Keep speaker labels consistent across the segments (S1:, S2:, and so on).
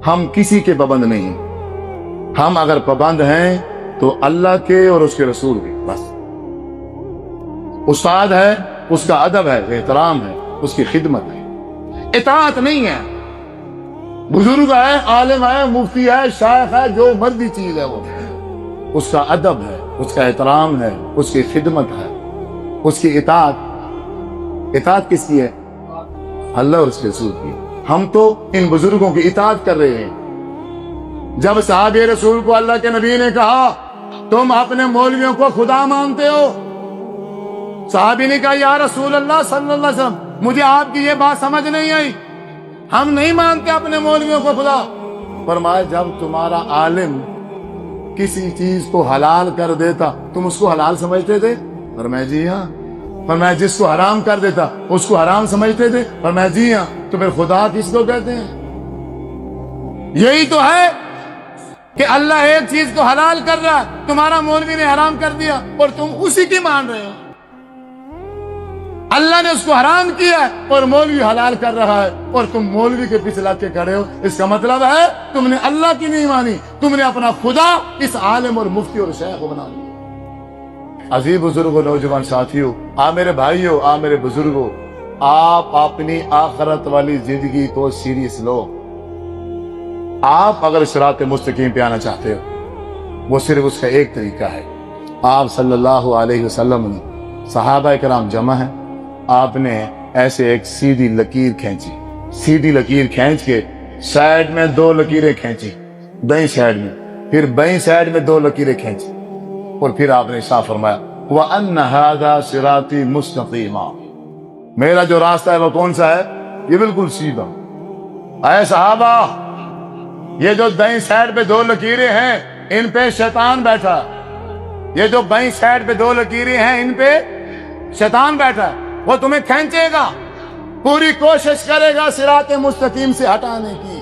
S1: ہم کسی کے پابند نہیں ہیں. ہم اگر پابند ہیں تو اللہ کے اور اس کے رسول کے بس. استاد ہے اس کا ادب ہے، احترام ہے، اس کی خدمت ہے، اطاعت نہیں ہے. بزرگ ہے، عالم ہے، مفتی ہے، شیخ ہے، جو مرضی چیز ہے وہ اس کا ادب ہے، اس کا احترام ہے، اس کی خدمت ہے، اس کی اطاعت کس کی ہے؟ اللہ اور اس کے رسول کی. ہم تو ان بزرگوں کی اطاعت کر رہے ہیں. جب صحابہ رسول کو اللہ کے نبی نے کہا تم اپنے مولویوں کو خدا مانتے ہو، صحابی نے کہا یا رسول اللہ صلی اللہ علیہ وسلم مجھے آپ کی یہ بات سمجھ نہیں آئی، ہم نہیں مانتے اپنے مولویوں کو خدا. فرمایا جب تمہارا عالم کسی چیز کو حلال کر دیتا تم اس کو حلال سمجھتے تھے؟ فرمایا جی ہاں. فرمایا جس کو حرام کر دیتا اس کو حرام سمجھتے تھے؟ فرمایا جی ہاں. تو پھر خدا کس کو کہتے ہیں؟ یہی تو ہے کہ اللہ ایک چیز کو حلال کر رہا ہے، تمہارا مولوی نے حرام کر دیا اور تم اسی کی مان رہے ہو. اللہ نے اس کو حرام کیا ہے اور مولوی حلال کر رہا ہے اور تم مولوی کے پیچھے لگ کے کھڑے ہو. اس کا مطلب ہے تم نے اللہ کی نہیں مانی، تم نے اپنا خدا اس عالم اور مفتی اور شیخ کو بنا لیا. عزیز بزرگوں، نوجوان ساتھیوں، میرے بھائیوں، میرے بزرگوں، آپ اپنی آخرت والی زندگی کو سیریس لو. آپ اگر صراط مستقیم پہ آنا چاہتے ہو وہ صرف اس کا ایک طریقہ ہے. آپ صلی اللہ علیہ وسلم نے صحابہ کرام جمع ہیں، آپ نے ایسے ایک سیدھی لکیر کھینچی، سیدھی لکیر کھینچ کے سائڈ میں دو لکیریں کھینچی، دائیں سائڈ میں، پھر بائیں سائڈ میں دو لکیریں کھینچی، اور پھر آپ نے صاف فرمایا وَأَنَّ هَذَا صِرَاطِي مُسْتَقِيمًا. میرا جو راستہ ہے وہ کون سا ہے؟ یہ بالکل سیدھا. اے صحابہ، یہ جو دائیں سائڈ پہ دو لکیریں ہیں ان پہ شیطان بیٹھا، یہ جو بائیں سائڈ پہ دو لکیریں ہیں ان پہ شیطان بیٹھا ہے، وہ تمہیں کھینچے گا، پوری کوشش کرے گا صراط مستقیم سے ہٹانے کی.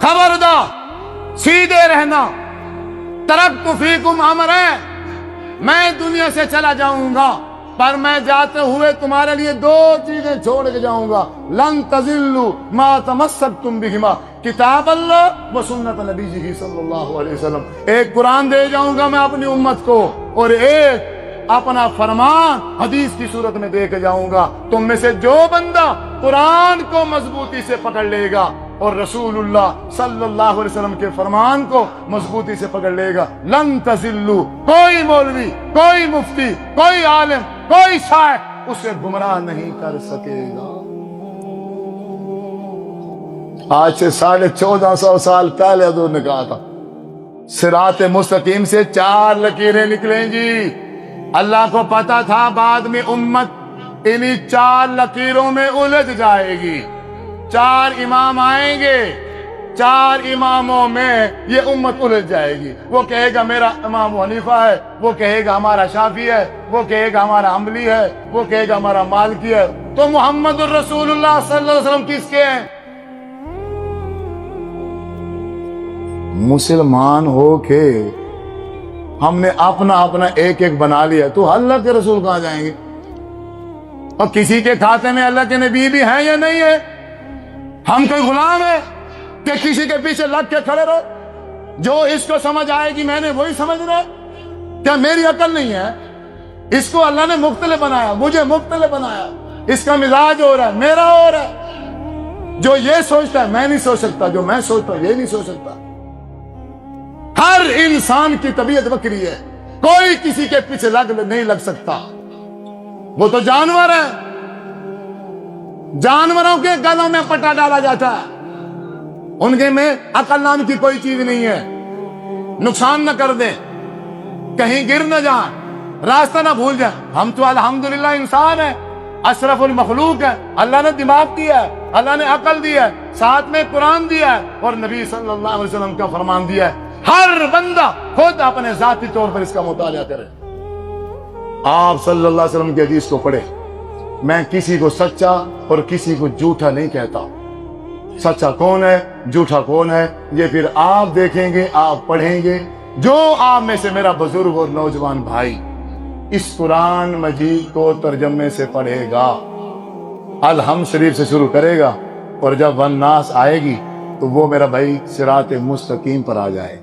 S1: خبردار، سیدھے رہنا. ترکت فیکم امرین، میں دنیا سے چلا جاؤں گا پر میں جاتے ہوئے تمہارے لیے دو چیزیں چھوڑ کے جاؤں گا. لن تضلوا ما تمسکتم بہما، کتاب اللہ و سنت نبیہ صلی اللہ علیہ وسلم. ایک قرآن دے جاؤں گا میں اپنی امت کو، اور ایک اپنا فرمان حدیث کی صورت میں دے کے جاؤں گا. تم میں سے جو بندہ قرآن کو مضبوطی سے پکڑ لے گا اور رسول اللہ صلی اللہ علیہ وسلم کے فرمان کو مضبوطی سے پکڑ لے گا، لن تضلوا، کوئی مولوی، کوئی مفتی، کوئی عالم، کوئی شیخ اسے گمراہ نہیں کر سکے گا. آج سے 1450 سال پہلے حضور نے کہا تھا صراط مستقیم سے 4 لکیریں نکلیں گی. اللہ کو پتا تھا بعد میں امت انہی 4 لکیروں میں الجھ جائے گی. 4 امام آئیں گے، 4 اماموں میں یہ امت الجھ جائے گی. وہ کہے گا میرا امام حنیفہ ہے، وہ کہے گا ہمارا شافعی ہے، وہ کہے گا ہمارا حنبلی ہے، وہ کہے گا ہمارا مالکی ہے. تو محمد الرسول اللہ صلی اللہ علیہ وسلم کس کے ہیں؟ مسلمان ہو کے ہم نے اپنا ایک ایک بنا لیا تو اللہ کے رسول کہاں جائیں گے؟ اور کسی کے کھاتے میں اللہ کے نبی بھی ہیں یا نہیں ہے؟ ہم کوئی غلام ہے کہ کسی کے پیچھے لگ کے کھڑے رہو؟ جو اس کو سمجھ آئے گی میں نے وہی سمجھ رہا. کیا میری عقل نہیں ہے؟ اس کو اللہ نے مختلف بنایا، مجھے مختلف بنایا. اس کا مزاج ہو رہا ہے، میرا ہو رہا ہے. جو یہ سوچتا ہے میں نہیں سوچ سکتا، جو میں سوچتا ہوں یہ نہیں سوچ سکتا. ہر انسان کی طبیعت بکری ہے، کوئی کسی کے پیچھے نہیں لگ سکتا. وہ تو جانور ہے، جانوروں کے گلوں میں پٹا ڈالا جاتا ہے. ان کے میں عقل نام کی کوئی چیز نہیں ہے. نقصان نہ کر دیں، کہیں گر نہ جائیں، راستہ نہ بھول جائیں. ہم تو الحمدللہ انسان ہیں، اشرف المخلوق ہے. اللہ نے دماغ دیا ہے، اللہ نے عقل دیا ہے، ساتھ میں قرآن دیا ہے اور نبی صلی اللہ علیہ وسلم کا فرمان دیا ہے. ہر بندہ خود اپنے ذاتی طور پر اس کا مطالعہ کرے. آپ صلی اللہ علیہ وسلم کی حدیث کو پڑھے. میں کسی کو سچا اور کسی کو جھوٹا نہیں کہتا. سچا کون ہے، جھوٹا کون ہے، یہ پھر آپ دیکھیں گے، آپ پڑھیں گے. جو آپ میں سے میرا بزرگ اور نوجوان بھائی اس قرآن مجید کو ترجمے سے پڑھے گا، الحمد شریف سے شروع کرے گا، اور جب والناس آئے گی تو وہ میرا بھائی صراط مستقیم پر آ جائے.